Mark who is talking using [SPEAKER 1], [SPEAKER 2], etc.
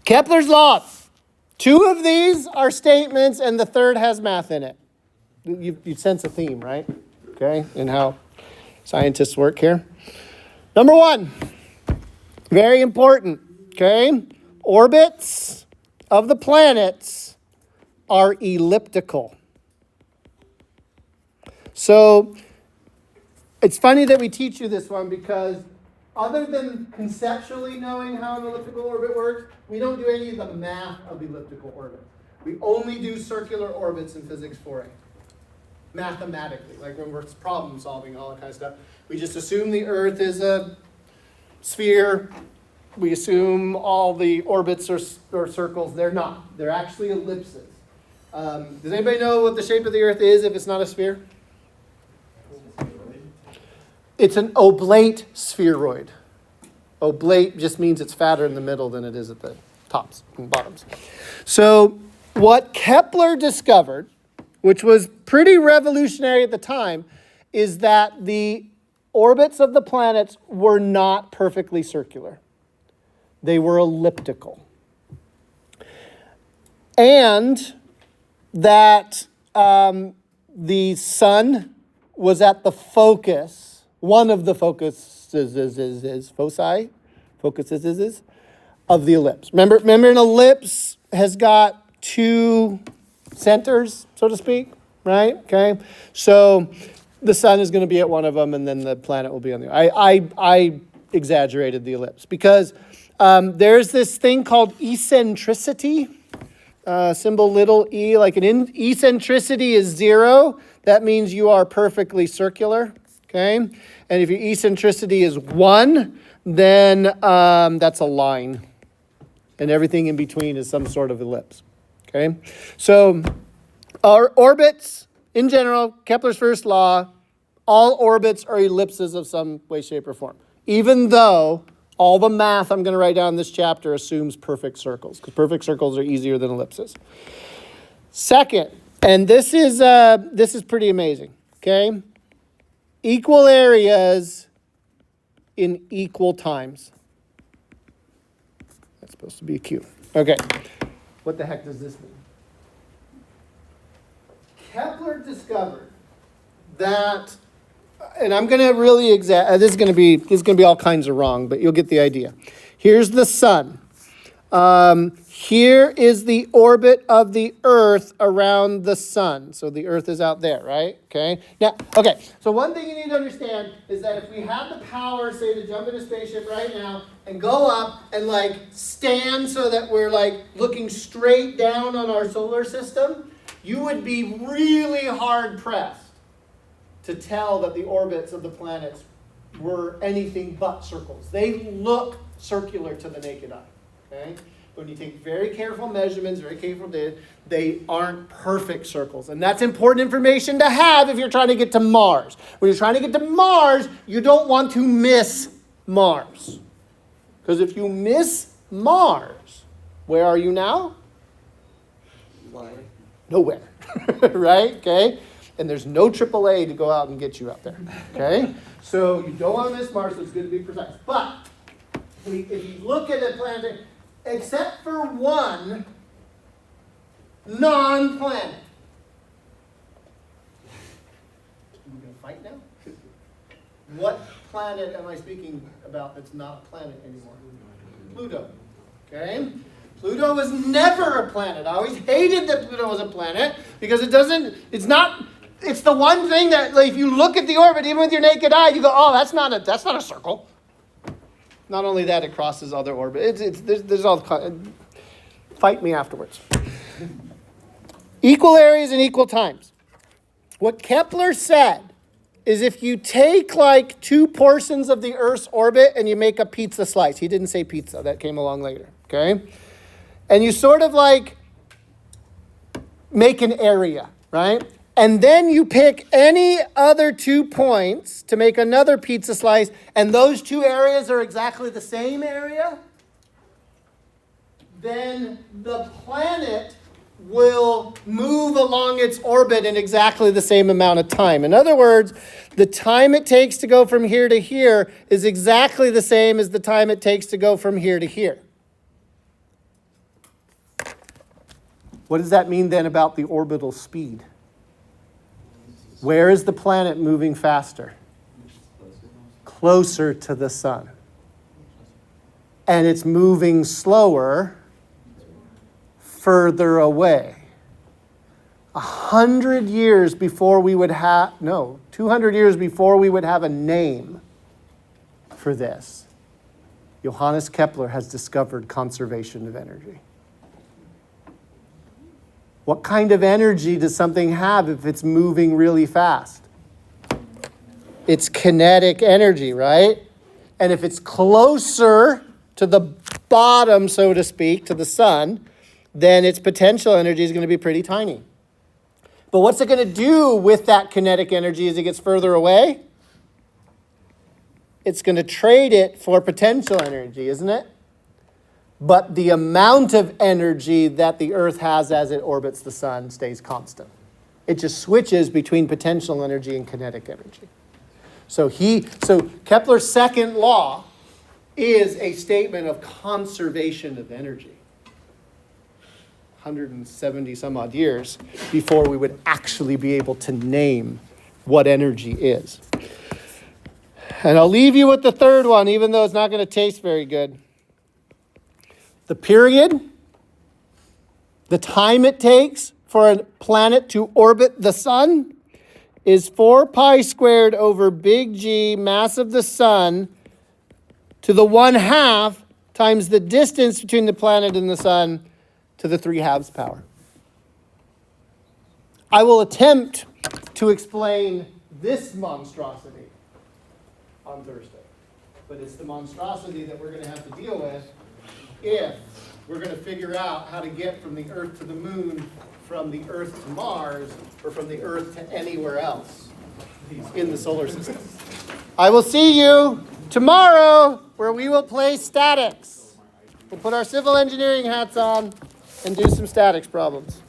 [SPEAKER 1] Kepler's law. 2 of these are statements, and the third has math in it. You sense a theme, right? Okay, in how scientists work here. Number 1, very important, okay? Orbits of the planets are elliptical. So it's funny that we teach you this one because other than conceptually knowing how an elliptical orbit works, we don't do any of the math of elliptical orbits. We only do circular orbits in physics 4A. Mathematically, like when we're problem solving, all that kind of stuff. We just assume the Earth is a sphere. We assume all the orbits are circles. They're not. They're actually ellipses. Does anybody know what the shape of the Earth is if it's not a sphere? It's an oblate spheroid. Oblate just means it's fatter in the middle than it is at the tops and bottoms. So what Kepler discovered, which was pretty revolutionary at the time, is that the orbits of the planets were not perfectly circular. They were elliptical. And that the sun was at the focus, one of the focuses of the ellipse. Remember an ellipse has got 2 centers, so to speak, right? Okay. So the sun is going to be at one of them, and then the planet will be on the other. I exaggerated the ellipse because there's this thing called eccentricity, symbol little e, like an eccentricity is 0. That means you are perfectly circular, okay? And if your eccentricity is 1, then that's a line. And everything in between is some sort of ellipse, okay? So our orbits, in general, Kepler's first law, all orbits are ellipses of some way, shape, or form. Even though all the math I'm going to write down in this chapter assumes perfect circles, because perfect circles are easier than ellipses. Second, and this is pretty amazing, okay? Equal areas in equal times. That's supposed to be a Q. Okay. What the heck does this mean? Kepler discovered that, and I'm going to really this is going to be all kinds of wrong, but you'll get the idea. Here's the sun. Here is the orbit of the Earth around the sun. So the Earth is out there, right? Okay. Now, okay. So one thing you need to understand is that if we had the power, say, to jump in a spaceship right now and go up and like stand so that we're like looking straight down on our solar system, you would be really hard pressed to tell that the orbits of the planets were anything but circles. They look circular to the naked eye. Okay? When you take very careful measurements, very careful data, they aren't perfect circles. And that's important information to have if you're trying to get to Mars. When you're trying to get to Mars, you don't want to miss Mars. Because if you miss Mars, where are you now? Nowhere. Right? Okay? And there's no AAA to go out and get you out there. Okay? So you don't want to miss Mars, so it's good to be precise. But if you look at a planet, except for one non-planet. We're going to fight now? What planet am I speaking about that's not a planet anymore? Pluto. Okay? Pluto was never a planet. I always hated that Pluto was a planet because it's the one thing that like, if you look at the orbit, even with your naked eye, you go, oh, that's not a circle. Not only that, it crosses other orbits. There's all fight me afterwards. Equal areas and equal times. What Kepler said is if you take like 2 portions of the Earth's orbit and you make a pizza slice. He didn't say pizza. That came along later. Okay? And you sort of like make an area, right? And then you pick any other 2 points to make another pizza slice, and those 2 areas are exactly the same area, then the planet will move along its orbit in exactly the same amount of time. In other words, the time it takes to go from here to here is exactly the same as the time it takes to go from here to here. What does that mean then about the orbital speed? Where is the planet moving faster? Closer to the sun. And it's moving slower further away. 100 years before we would have, 200 years before we would have a name for this, Johannes Kepler has discovered conservation of energy. What kind of energy does something have if it's moving really fast? It's kinetic energy, right? And if it's closer to the bottom, so to speak, to the sun, then its potential energy is going to be pretty tiny. But what's it going to do with that kinetic energy as it gets further away? It's going to trade it for potential energy, isn't it? But the amount of energy that the Earth has as it orbits the sun stays constant. It just switches between potential energy and kinetic energy. So Kepler's second law is a statement of conservation of energy. 170 some odd years before we would actually be able to name what energy is. And I'll leave you with the third one, even though it's not going to taste very good. The period, the time it takes for a planet to orbit the sun is 4 pi squared over big G, mass of the sun, to the 1/2 times the distance between the planet and the sun to the 3/2 power. I will attempt to explain this monstrosity on Thursday. But it's the monstrosity that we're going to have to deal with if we're going to figure out how to get from the Earth to the moon, from the Earth to Mars, or from the Earth to anywhere else in the solar system. I will see you tomorrow where we will play statics. We'll put our civil engineering hats on and do some statics problems.